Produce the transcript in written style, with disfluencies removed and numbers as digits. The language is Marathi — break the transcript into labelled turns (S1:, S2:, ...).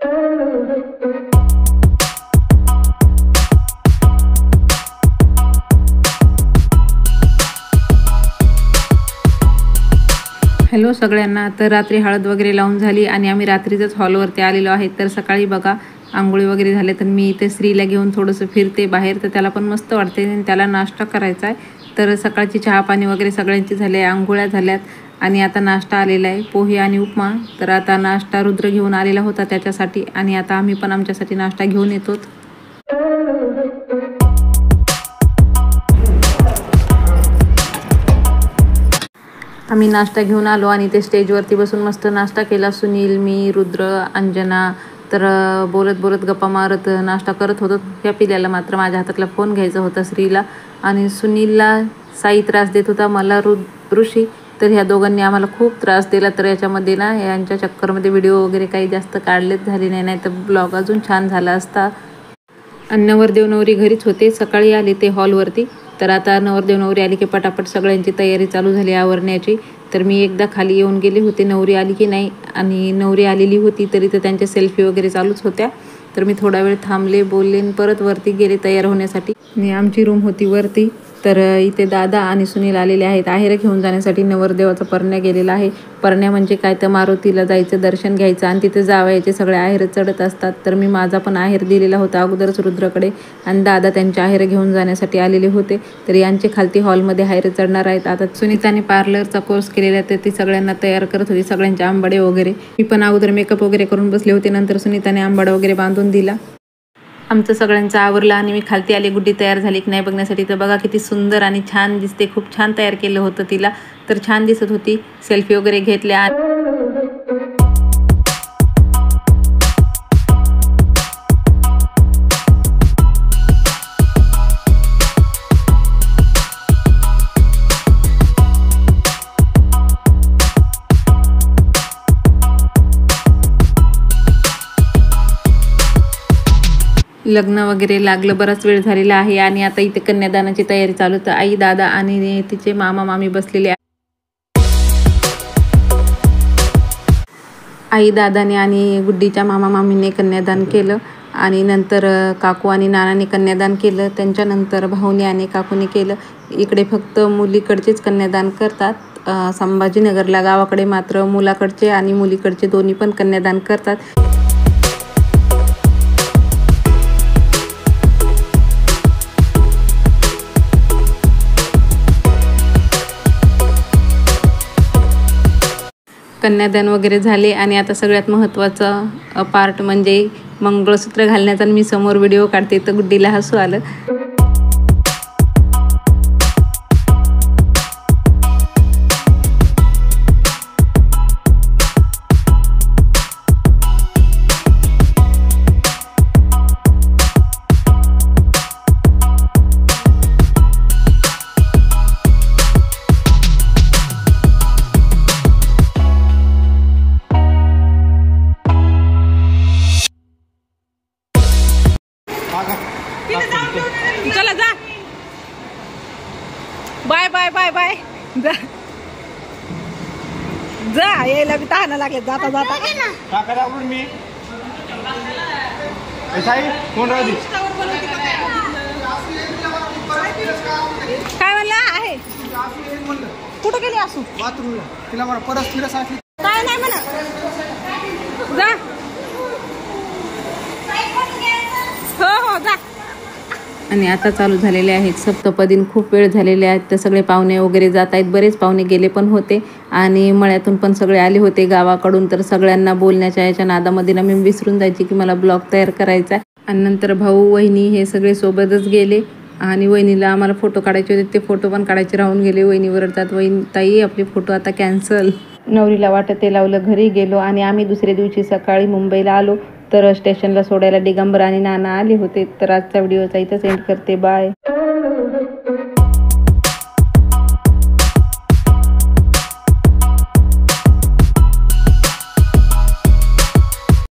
S1: हॅलो सगळ्यांना। तर रात्री हळद वगैरे लावून झाली आणि आम्ही रात्रीच हॉलवरती आलेलो आहे। तर सकाळी बघा आंघोळी वगैरे झाले, तर मी इथे श्रीला घेऊन थोडंसं फिरते बाहेर, तर त्याला पण मस्त वाटते आणि त्याला नाश्ता करायचा आहे। तर सकाळची चहा पाणी वगैरे सगळ्यांची झाले, आंघोळ्या झाल्यात आणि आता नाश्ता आलेला आहे, पोहे आणि उपमा। तर आता नाश्ता रुद्र घेऊन आलेला होता त्याच्यासाठी आणि आता आम्ही पण आमच्यासाठी नाश्ता घेऊन येतो। आम्ही नाश्ता घेऊन आलो आणि ते स्टेजवरती बसून मस्त नाश्ता केला। सुनील, मी, रुद्र, अंजना तर बोलत बोलत गप्पा मारत नाश्ता करत होतो। ह्या पिल्याला मात्र माझ्या हातातला फोन घ्यायचा होता श्रीला, आणि सुनीलला साई त्रास देत होता, मला ऋषी। तर ह्या दोघांनी आम्हाला खूप त्रास दिला। तर याच्यामध्ये ना यांच्या चक्करमध्ये व्हिडिओ वगैरे काही जास्त काढलेच झाले नाही, तर ब्लॉग अजून छान झाला असता। नवरदेव नवरी घरीच होते, सकाळी आले ते हॉलवरती। तर आता नवरदेव नवरी आली की पटापट सगळ्यांची तयारी चालू झाली आवरण्याची। तर मी एकदा खाली येऊन गेले होते नवरी आली की नाही, आणि नवरी आलेली होती तरी तर त्यांच्या सेल्फी वगैरे चालूच होत्या। तर मी थोडा वेळ थांबले, बोलले, परत वरती गेले तयार होण्यासाठी। आणि आमची रूम होती वरती। तर इथे दादा आणि सुनील आलेले आहेत आहेर घेऊन जाण्यासाठी। नवरदेवाचा परण्या गेलेला आहे। परण्या म्हणजे काय, तर मारुतीला जायचं, दर्शन घ्यायचं आणि तिथे जावयाचे सगळे आहेर चढत असतात। तर मी माझा पण आहेर दिलेला होता अगोदरच रुद्रकडे, आणि दादा त्यांचे आहेर घेऊन जाण्यासाठी आलेले होते। तर यांचे खालती हॉलमध्ये आहेर चढणार आहेत। आता सुनीताने पार्लरचा कोर्स केलेला, तर ती सगळ्यांना तयार करत होती, सगळ्यांचे आंबाडे वगैरे। मी पण अगोदर मेकअप वगैरे करून बसले होते, नंतर सुनीताने आंबाडा वगैरे बांधून दिला। आमचं सगळ्यांचं आवरलं आणि मी खालती आले गुड्डी तयार झाली की नाही बघण्यासाठी। तर बघा किती सुंदर आणि छान दिसते, खूप छान तयार केलं होतं तिला, तर छान दिसत होती। सेल्फी वगैरे घेतल्या। लग्न वगैरे लागलं, बराच वेळ झालेला आहे आणि आता इथे कन्यादानाची तयारी चालू होती। आई, दादा आणि तिचे मामा मामी बसलेले। आई, दादाने आणि गुड्डीच्या मामा मामीने कन्यादान केलं, आणि नंतर काकू आणि नानाने कन्यादान केलं, त्यांच्यानंतर भाऊने आणि काकूने केलं। इकडे फक्त मुलीकडचेच कन्यादान करतात, संभाजीनगरला गावाकडे मात्र मुलाकडचे आणि मुलीकडचे दोन्ही पण कन्यादान करतात। कन्यादान वगैरे झाले आणि आता सगळ्यात महत्त्वाचा पार्ट म्हणजे मंगळसूत्र घालण्याचा। मी समोर व्हिडिओ काढते तर गुड्डीला हसू आलं। चला जा, बाय बाय बाय बाय, जा जा, यायला बी तहाना लागले जाता जाता। मी काय म्हणला आहे, कुठं गेली असू बाथरूमला, तिला मला परत फिरत काय नाही म्हणा, जा हो हो जा। आणि आता चालू झालेले आहेत सप्तपदीन, खूप वेळ झालेले आहेत। तर सगळे पाहुणे वगैरे जात आहेत, बरेच पाहुणे गेले पण होते आणि मळ्यातून पण सगळे आले होते गावाकडून। तर सगळ्यांना बोलण्याच्या याच्या नादामध्ये ना मी विसरून जायची की मला ब्लॉग तयार करायचा आहे। आणि नंतर भाऊ, वहिनी हे सगळे सोबतच गेले, आणि वहिनीला आम्हाला फोटो काढायचे होते, ते फोटो पण काढायचे राहून गेले। वहिनी वरडतात, वहिनी ताई आपले फोटो आता कॅन्सल। नवरीला वाटत ते लावलं, घरी गेलो आणि आम्ही दुसऱ्या दिवशी सकाळी मुंबईला आलो। तर स्टेशनला सोडायला दिगंबर आणि नाना आले होते। तर आजचा व्हिडिओचा इथं एंड करते, बाय।